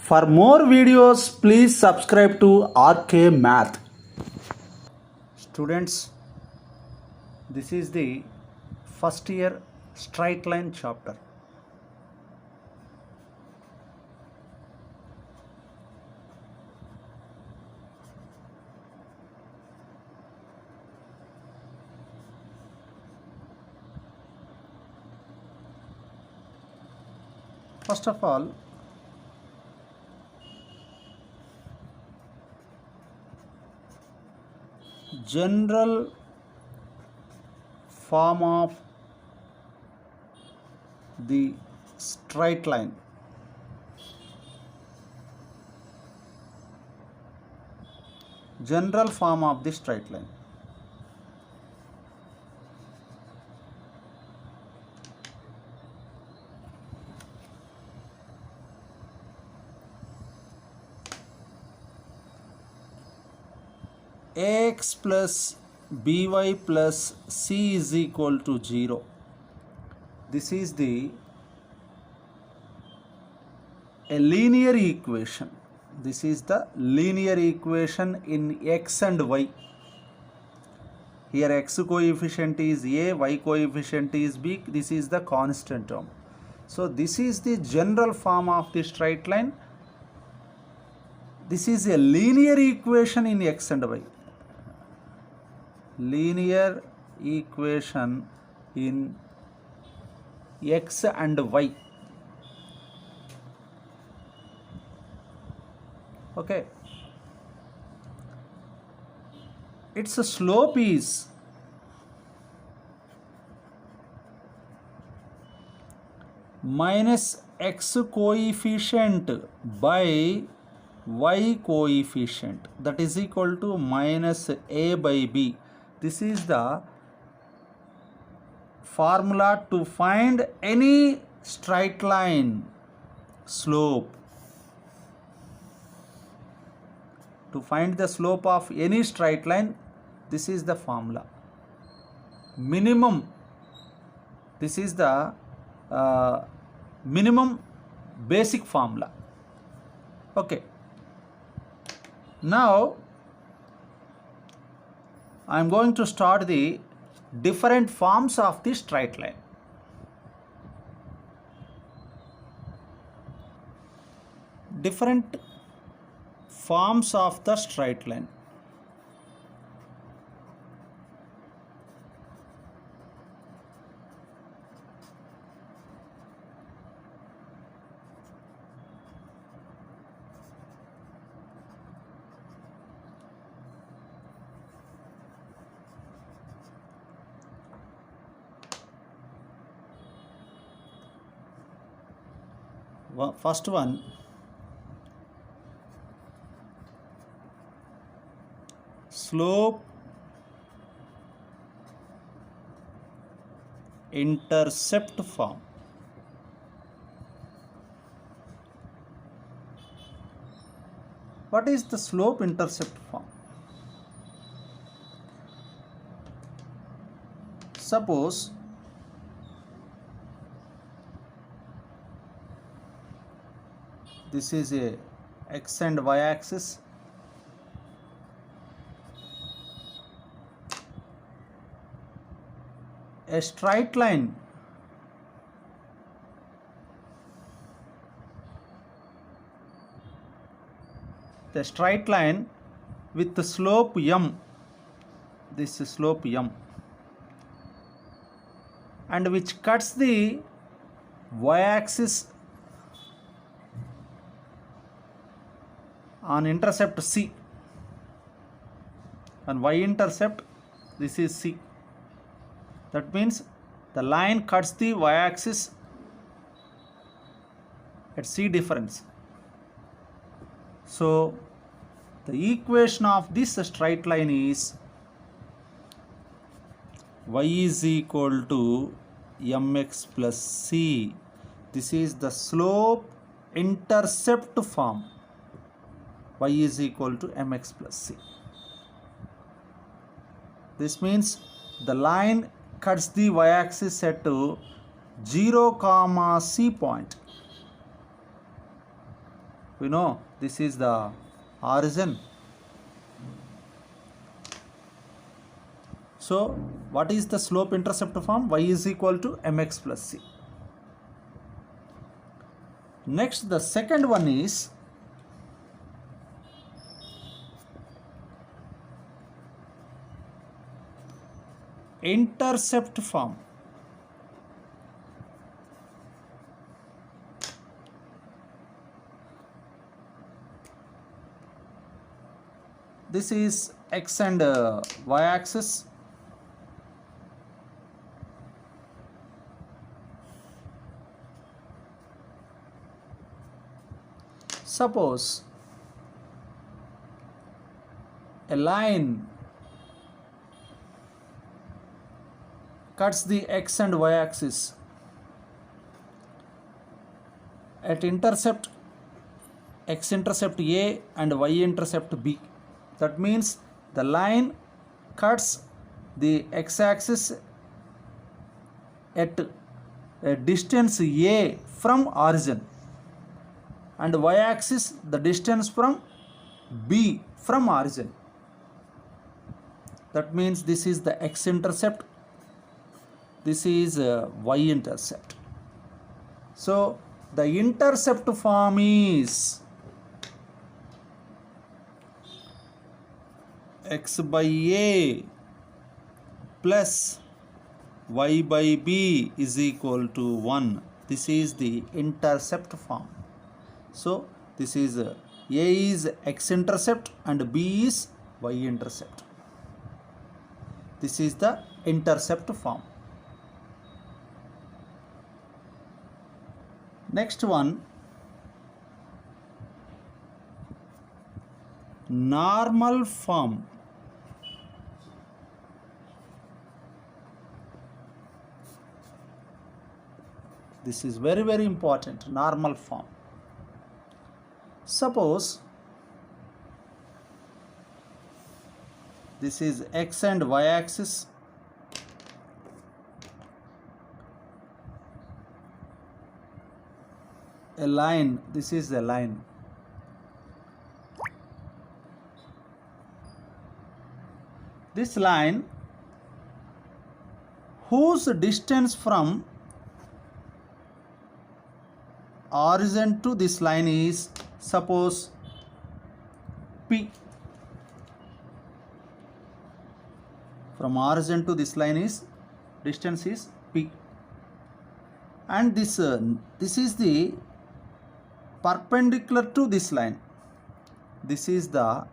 For more videos, please subscribe to RK Math. Students, this is the first year straight line chapter. First of all, general form of the straight line. General form of the straight line. Ax plus by plus c is equal to 0. This is a linear equation. This is the linear equation in x and y. Here x coefficient is a, y coefficient is b. This is the constant term. So this is the general form of the straight line. This is a linear equation in x and y. Linear equation in x and y. Okay. Its slope is minus x coefficient by y coefficient, that is equal to minus a by b. This is the formula to find any straight line slope. To find the slope of any straight line, this is the formula. Minimum, this is the minimum basic formula. Okay. Now I am going to start the different forms of the straight line. Different forms of the straight line. First one, slope intercept form. What is the slope intercept form? Suppose this is a x and y axis. A straight line with the slope m, this is slope m, and which cuts the y-axis on intercept c, and y-intercept, this is c. That means the line cuts the y-axis at c difference. So the equation of this straight line is y is equal to mx plus c. This is the slope intercept form. Y is equal to mx plus c. This means the line cuts the y-axis at 0, c point. We know this is the origin. So what is the slope intercept form? Y is equal to mx plus c. Next, the second one is intercept form. This is x and y axis. Suppose a line cuts the x and y axis at intercept x-intercept A and y-intercept B. That means the line cuts the x-axis at a distance A from origin, and y-axis the distance from B from origin. That means this is the x-intercept, this is y-intercept. So the intercept form is x by A plus y by B is equal to 1. This is the intercept form. So this is A is x-intercept and B is y-intercept. This is the intercept form. Next one, normal form. This is very, very important, normal form. Suppose this is x and y axis, a line, this is a line. This line whose distance from origin to this line is, suppose, P. From origin to this line is distance is P, and this is the perpendicular to this line. This is the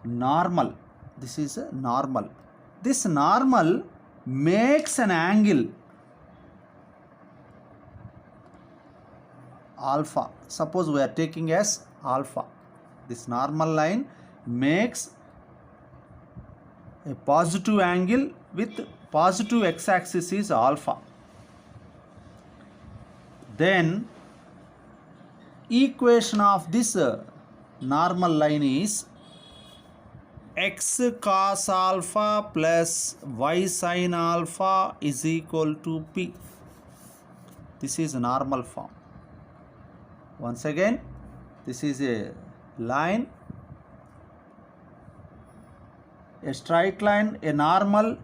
normal. This is a normal. This normal makes an angle alpha. Suppose we are taking as alpha. This normal line makes a positive angle with positive x-axis is alpha. Then equation of this normal line is x cos alpha plus y sin alpha is equal to P. This is a normal form. Once again, this is a line, a straight line, a normal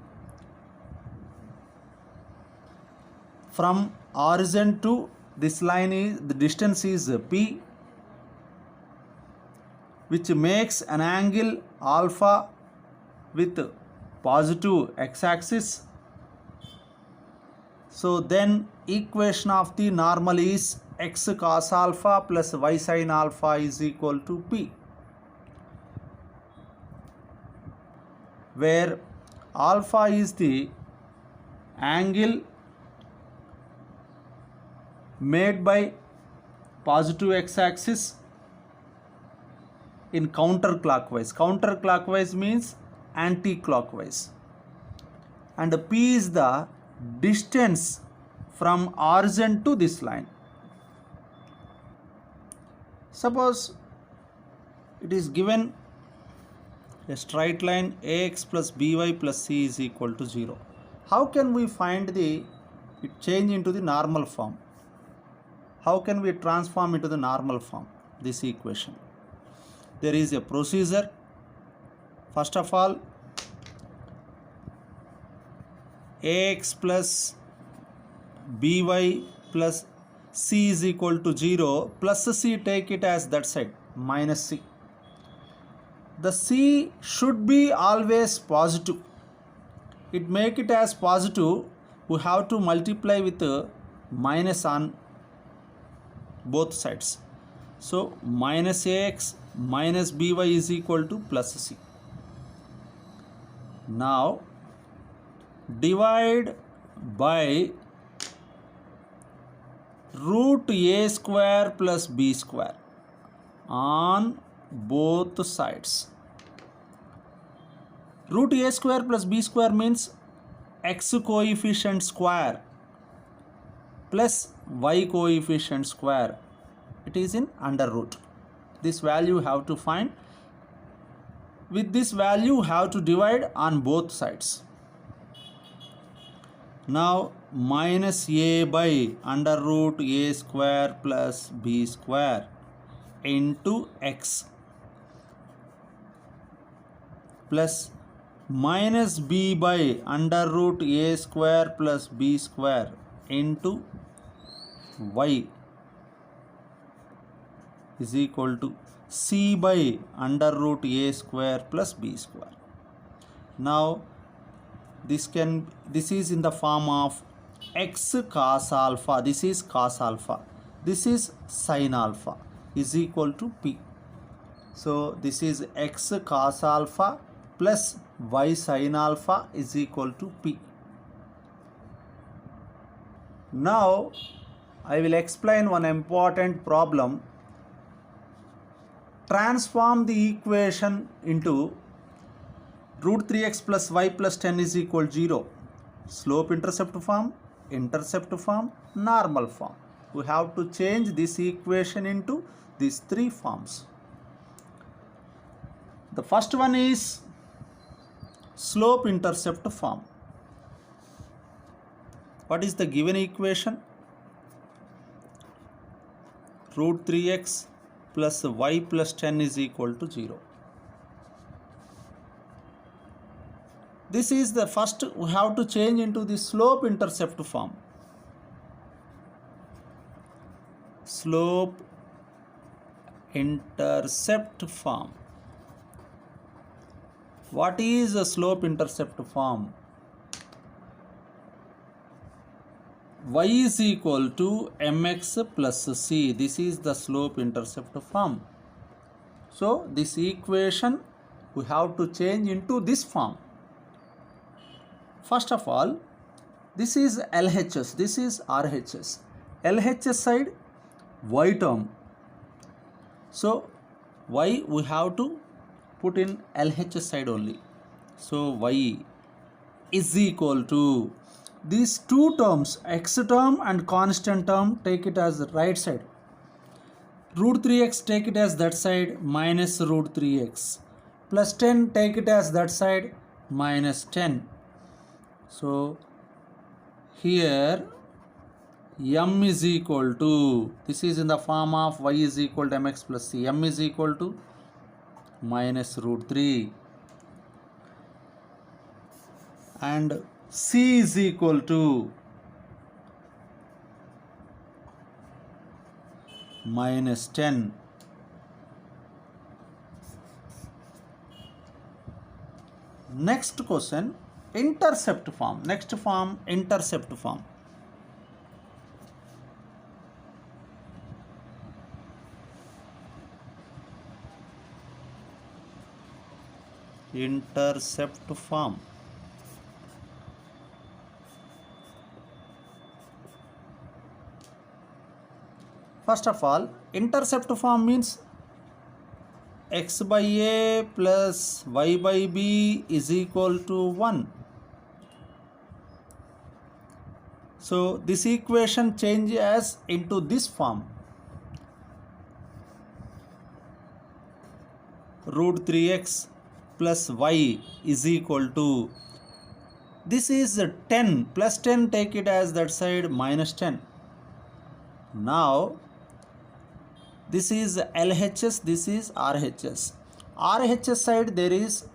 from origin to this line is, the distance is P, which makes an angle alpha with positive x-axis. So then equation of the normal is x cos alpha plus y sin alpha is equal to P, where alpha is the angle made by positive x-axis in counterclockwise. Counterclockwise means anti-clockwise, and P is the distance from origin to this line. Suppose it is given a straight line ax plus by plus c is equal to 0. How can we find it change into the normal form? How can we transform into the normal form? this equation. There is a procedure. First of all, ax plus by plus c is equal to 0, plus c, take it as that side, minus c. The c should be always positive. It make it as positive, we have to multiply with minus on both sides. So minus ax minus by is equal to plus c. Now divide by root a square plus b square on both sides. Root a square plus b square means x coefficient square plus y coefficient square. It is in under root. This value you have to find. With this value you have to divide on both sides. Now minus a by under root a square plus b square into x plus minus b by under root a square plus b square into y is equal to c by under root a square plus b square. Now this is in the form of x cos alpha. This is cos alpha. This is sin alpha is equal to p. So this is x cos alpha plus y sin alpha is equal to p. Now I will explain one important problem. Transform the equation into root 3x plus y plus 10 is equal to 0. Slope intercept form, normal form. We have to change this equation into these three forms. The first one is slope intercept form. What is the given equation? Root 3x plus y plus 10 is equal to 0. This is the first, we have to change into the slope intercept form. Slope intercept form. What is a slope intercept form? Y is equal to mx plus c. This is the slope intercept form. So this equation we have to change into this form. First of all, this is LHS, this is RHS. LHS side y term. So y we have to put in LHS side only. So y is equal to these two terms, x term and constant term, take it as the right side. Root 3x take it as that side, minus root 3x. Plus 10 take it as that side, minus 10. So here m is equal to, this is in the form of y is equal to mx plus c. M is equal to minus root 3 and c is equal to minus 10. Next question, intercept form. Next form, intercept form. Intercept form. First of all, intercept form means x by a plus y by b is equal to 1. So this equation changes into this form. Root 3x plus y is equal to, this is 10, plus 10 take it as that side, minus 10. Now 10 This is LHS, this is RHS. RHS side there is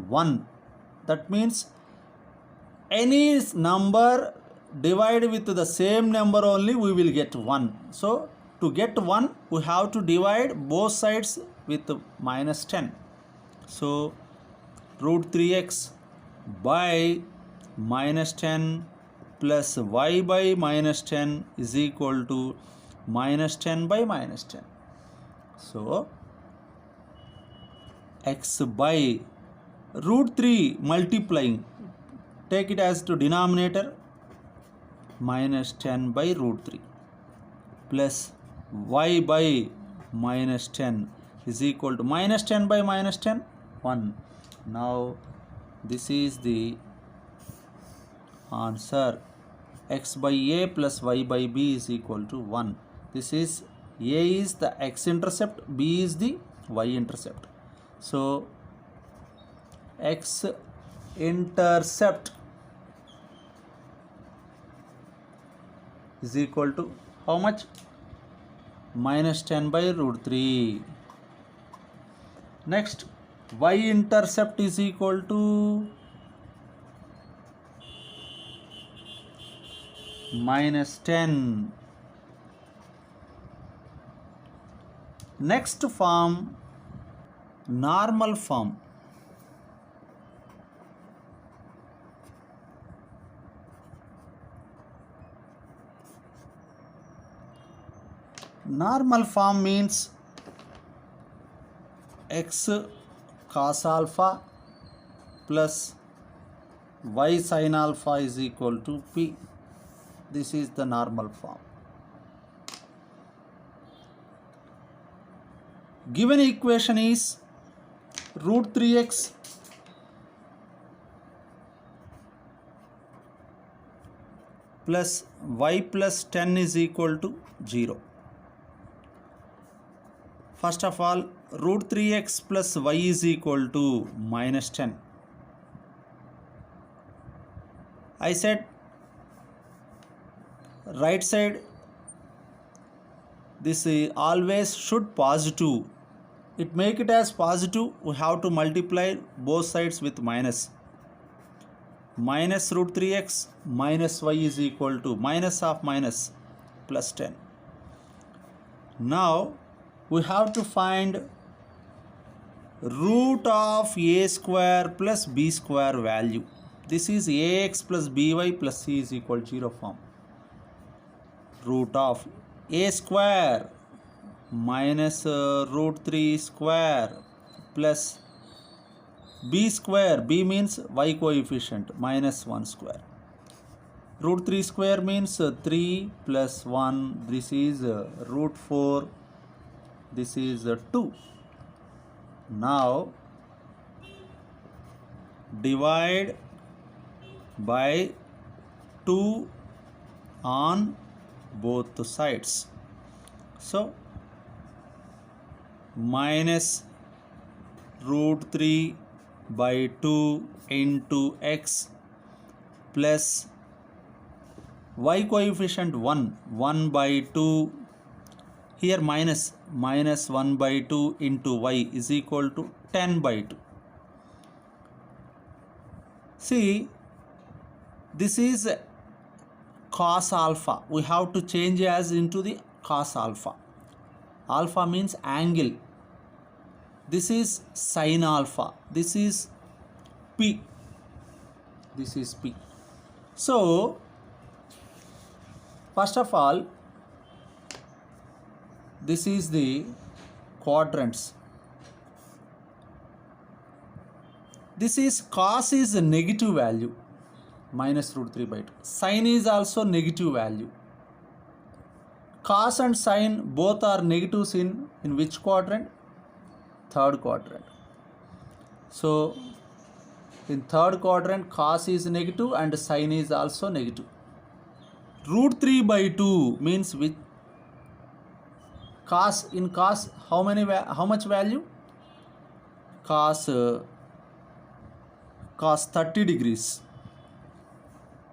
1. That means any number divide with the same number only we will get 1. So to get 1 we have to divide both sides with minus 10. So root 3x by minus 10 plus y by minus 10 is equal to minus 10 by minus 10. So x by root 3 multiplying, take it as to denominator, minus 10 by root 3 plus y by minus 10 is equal to minus 10 by minus 10, 1. Now this is the answer. X by a plus y by b is equal to 1. This is a is the x-intercept, b is the y-intercept. So x-intercept is equal to how much? Minus 10 by root 3. Next, y-intercept is equal to minus 10. Next form, normal form. Normal form means x cos alpha plus y sin alpha is equal to p. This is the normal form. Given equation is root 3x plus y plus 10 is equal to 0. First of all, root 3x plus y is equal to minus 10. I said right side this always should positive. It make it as positive, we have to multiply both sides with minus. Minus root 3x minus y is equal to minus of minus plus 10. Now we have to find root of a square plus b square value. This is ax plus by plus c is equal to 0 form. Root of a square minus root 3 square plus b square, b means y coefficient, minus 1 square. Root 3 square means 3 plus 1, this is root 4, this is 2. Now divide by 2 on both sides. So minus root 3 by 2 into x plus y coefficient 1 by 2, here minus 1 by 2 into y is equal to 10 by 2. See, this is cos alpha. We have to change as into the cos alpha. Alpha means angle. This is sin alpha. This is p. This is p. So first of all, this is the quadrants. This is cos is a negative value, minus root 3 by 2. Sin is also negative value. Cos and sin both are negatives in which quadrant? Third quadrant. So in third quadrant cos is negative and sin is also negative. Root 3 by 2 means which? Cos, in cos how much value? Cos 30 degrees.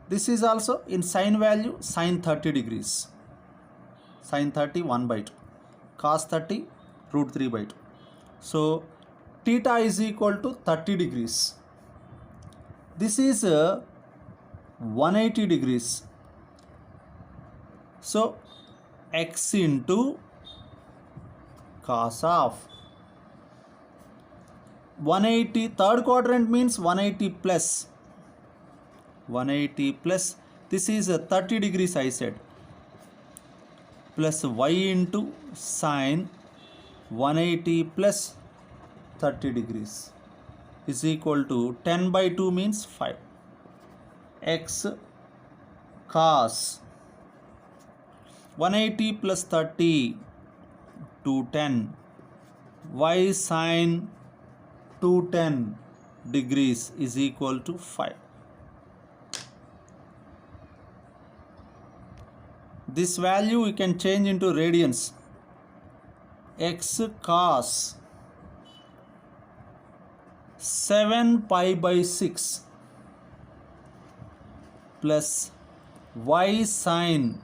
This is also in sin value, sin 30 degrees. Sin 30 1 by 2. cos 30 root 3 by 2. So theta is equal to 30 degrees. This is 180 degrees. So x into cos of 180, third quadrant means 180 plus. 180 plus, this is 30 degrees I said, plus y into sine 180 plus 30 degrees is equal to 10 by 2 means 5. X cos 180 plus 30 210, y sine 210 degrees is equal to 5. This value we can change into radians. X cos 7 pi by 6 plus y sine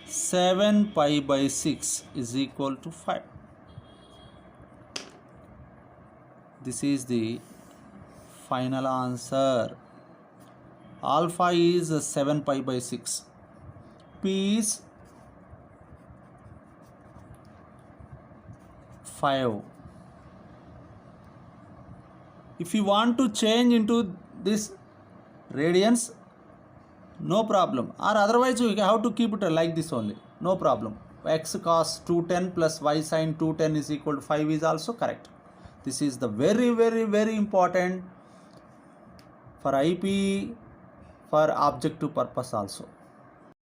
7 pi by 6 is equal to 5. This is the final answer. Alpha is 7 pi by 6. P is 5. If you want to change into this radians, no problem, or otherwise you have to keep it like this only, no problem. X cos 210 plus y sin 210 is equal to 5 is also correct. This is the very important for IP, for objective purpose also.